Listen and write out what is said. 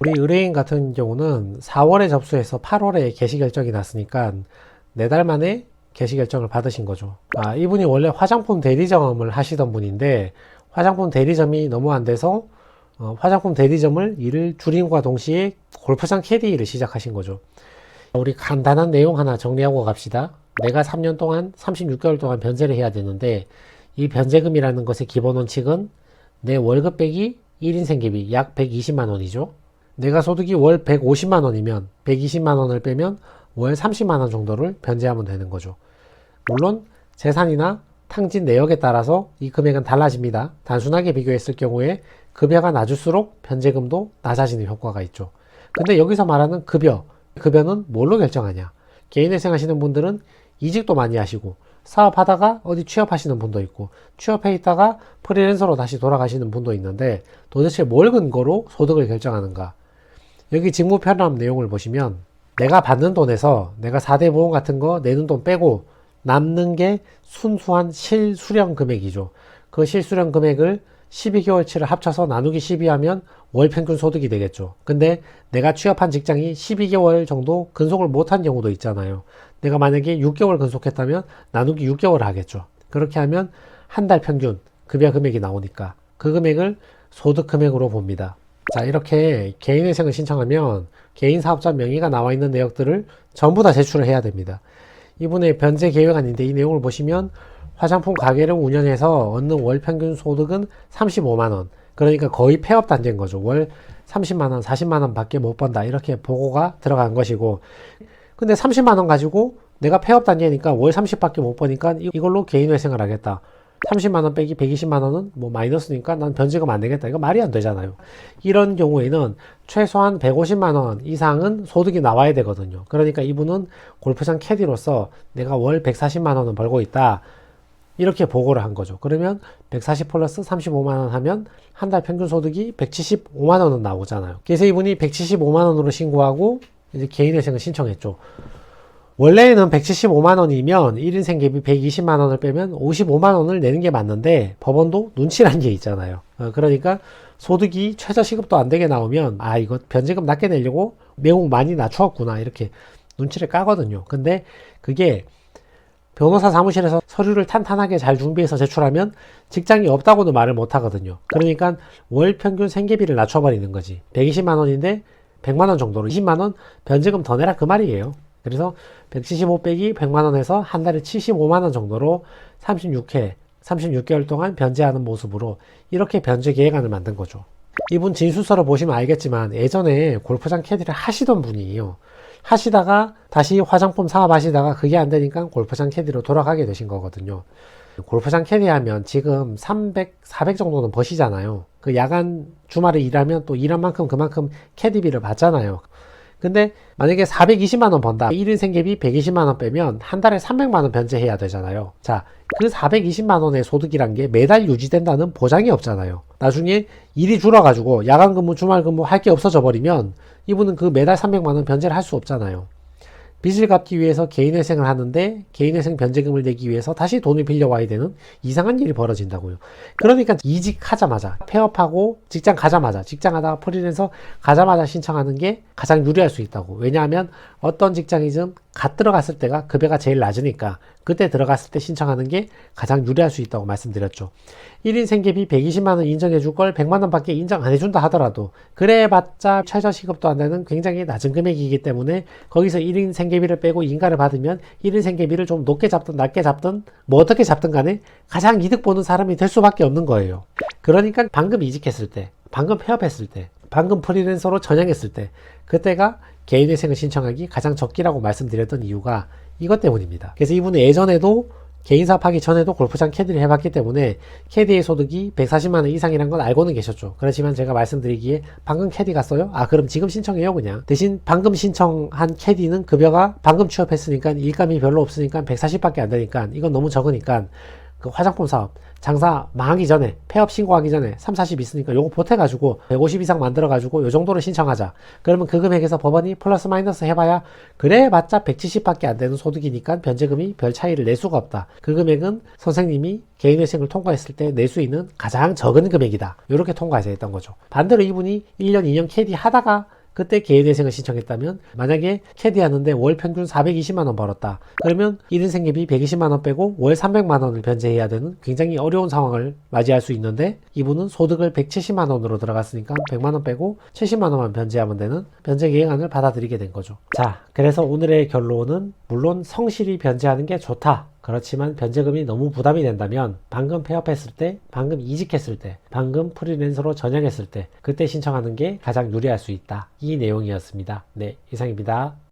우리 의뢰인 같은 경우는 4월에 접수해서 8월에 개시 결정이 났으니까 4달 만에 개시 결정을 받으신 거죠. 이분이 원래 화장품 대리점을 하시던 분인데 화장품 대리점이 너무 안 돼서 화장품 대리점을 일을 줄임과 동시에 골프장 캐디 일을 시작하신 거죠. 우리 간단한 내용 하나 정리하고 갑시다. 내가 3년 동안 36개월 동안 변제를 해야 되는데 이 변제금이라는 것의 기본 원칙은 내 월급 빼기 1인 생계비 약 120만 원이죠. 내가 소득이 월 150만 원이면 120만 원을 빼면 월 30만 원 정도를 변제하면 되는 거죠. 물론 재산이나 탕진 내역에 따라서 이 금액은 달라집니다. 단순하게 비교했을 경우에 급여가 낮을수록 변제금도 낮아지는 효과가 있죠. 근데 여기서 말하는 급여는 뭘로 결정하냐? 개인회생 하시는 분들은 이직도 많이 하시고 사업하다가 어디 취업하시는 분도 있고 취업해 있다가 프리랜서로 다시 돌아가시는 분도 있는데 도대체 뭘 근거로 소득을 결정하는가? 여기 직무 편람 내용을 보시면 내가 받는 돈에서 내가 4대 보험 같은 거 내는 돈 빼고 남는 게 순수한 실수령 금액이죠. 그 실수령 금액을 12개월치를 합쳐서 나누기 12하면 월 평균 소득이 되겠죠. 근데 내가 취업한 직장이 12개월 정도 근속을 못한 경우도 있잖아요. 내가 만약에 6개월 근속했다면 나누기 6개월 하겠죠. 그렇게 하면 한 달 평균 급여 금액이 나오니까 그 금액을 소득 금액으로 봅니다. 자, 이렇게 개인회생을 신청하면 개인 사업자 명의가 나와 있는 내역들을 전부 다 제출을 해야 됩니다. 이분의 변제 계획안인데 이 내용을 보시면 화장품 가게를 운영해서 얻는 월 평균 소득은 35만원. 그러니까 거의 폐업 단계인 거죠. 월 30만원, 40만원 밖에 못 번다. 이렇게 보고가 들어간 것이고. 근데 30만원 가지고 내가 폐업 단계니까 월 30밖에 못 버니까 이걸로 개인회생을 하겠다. 30만원 빼기 120만원은 뭐 마이너스니까 난 변제금 안 되겠다. 이거 말이 안 되잖아요. 이런 경우에는 최소한 150만원 이상은 소득이 나와야 되거든요. 그러니까 이분은 골프장 캐디로서 내가 월 140만원은 벌고 있다. 이렇게 보고를 한 거죠. 그러면 140 플러스 35만원 하면 한 달 평균 소득이 175만원은 나오잖아요. 그래서 이분이 175만원으로 신고하고 이제 개인회생을 신청했죠. 원래는 175만원이면 1인 생계비 120만원을 빼면 55만원을 내는 게 맞는데 법원도 눈치란 게 있잖아요. 그러니까 소득이 최저시급도 안 되게 나오면 이거 변제금 낮게 내려고 매우 많이 낮추었구나 이렇게 눈치를 까거든요. 근데 그게 변호사 사무실에서 서류를 탄탄하게 잘 준비해서 제출하면 직장이 없다고는 말을 못 하거든요. 그러니까 월 평균 생계비를 낮춰버리는 거지. 120만원인데 100만원 정도로 20만원 변제금 더 내라 그 말이에요. 그래서 175 빼기 100만원에서 한 달에 75만원 정도로 36개월 동안 변제하는 모습으로 이렇게 변제 계획안을 만든 거죠. 이분 진술서를 보시면 알겠지만 예전에 골프장 캐디를 하시던 분이에요. 하시다가 다시 화장품 사업 하시다가 그게 안 되니까 골프장 캐디로 돌아가게 되신 거거든요. 골프장 캐디 하면 지금 300, 400 정도는 버시잖아요. 그 야간 주말에 일하면 또 일한 만큼 그만큼 캐디비를 받잖아요. 근데 만약에 420만원 번다. 1인 생계비 120만원 빼면 한 달에 300만원 변제해야 되잖아요. 자, 그 420만원의 소득이란 게 매달 유지된다는 보장이 없잖아요. 나중에 일이 줄어가지고 야간 근무, 주말 근무 할 게 없어져 버리면 이분은 그 매달 300만원 변제를 할 수 없잖아요. 빚을 갚기 위해서 개인회생을 하는데 개인회생 변제금을 내기 위해서 다시 돈을 빌려와야 되는 이상한 일이 벌어진다고요. 그러니까 이직하자마자 폐업하고 직장 하다가 프리랜서 가자마자 신청하는 게 가장 유리할 수 있다고. 왜냐하면 어떤 직장이든 갓 들어갔을 때가 급여가 제일 낮으니까 그때 들어갔을 때 신청하는 게 가장 유리할 수 있다고 말씀드렸죠. 1인 생계비 120만원 인정해 줄 걸 100만원 밖에 인정 안 해준다 하더라도 그래봤자 최저시급도 안 되는 굉장히 낮은 금액이기 때문에 거기서 1인 생계비를 빼고 인가를 받으면 1인 생계비를 좀 높게 잡든 낮게 잡든 뭐 어떻게 잡든 간에 가장 이득 보는 사람이 될 수밖에 없는 거예요. 그러니까 방금 이직했을 때, 방금 폐업했을 때, 방금 프리랜서로 전향했을 때 그때가 개인회생을 신청하기 가장 적기라고 말씀드렸던 이유가 이것 때문입니다. 그래서 이분은 예전에도 개인 사업하기 전에도 골프장 캐디를 해봤기 때문에 캐디의 소득이 140만원 이상이란 걸 알고는 계셨죠. 그렇지만 제가 말씀드리기에 방금 캐디 갔어요? 그럼 지금 신청해요 그냥. 대신 방금 신청한 캐디는 급여가 방금 취업했으니까 일감이 별로 없으니까 140밖에 안 되니까 이건 너무 적으니까 그 화장품 사업 장사 망하기 전에, 폐업 신고하기 전에 3, 40 있으니까 요거 보태가지고 150 이상 만들어가지고 요 정도로 신청하자. 그러면 그 금액에서 법원이 플러스 마이너스 해봐야 그래 봤자 170밖에 안 되는 소득이니까 변제금이 별 차이를 낼 수가 없다. 그 금액은 선생님이 개인회생을 통과했을 때 낼 수 있는 가장 적은 금액이다. 이렇게 통과해서 했던 거죠. 반대로 이분이 1년, 2년 캐디 하다가 그때 개인회생을 신청했다면 만약에 캐디 하는데 월 평균 420만원 벌었다. 그러면 1인 생계비 120만원 빼고 월 300만원을 변제해야 되는 굉장히 어려운 상황을 맞이할 수 있는데 이분은 소득을 170만원으로 들어갔으니까 100만원 빼고 70만원만 변제하면 되는 변제 계획안을 받아들이게 된 거죠. 자, 그래서 오늘의 결론은 물론 성실히 변제하는 게 좋다. 그렇지만 변제금이 너무 부담이 된다면 방금 폐업했을 때, 방금 이직했을 때, 방금 프리랜서로 전향했을 때 그때 신청하는 게 가장 유리할 수 있다. 이 내용이었습니다. 네, 이상입니다.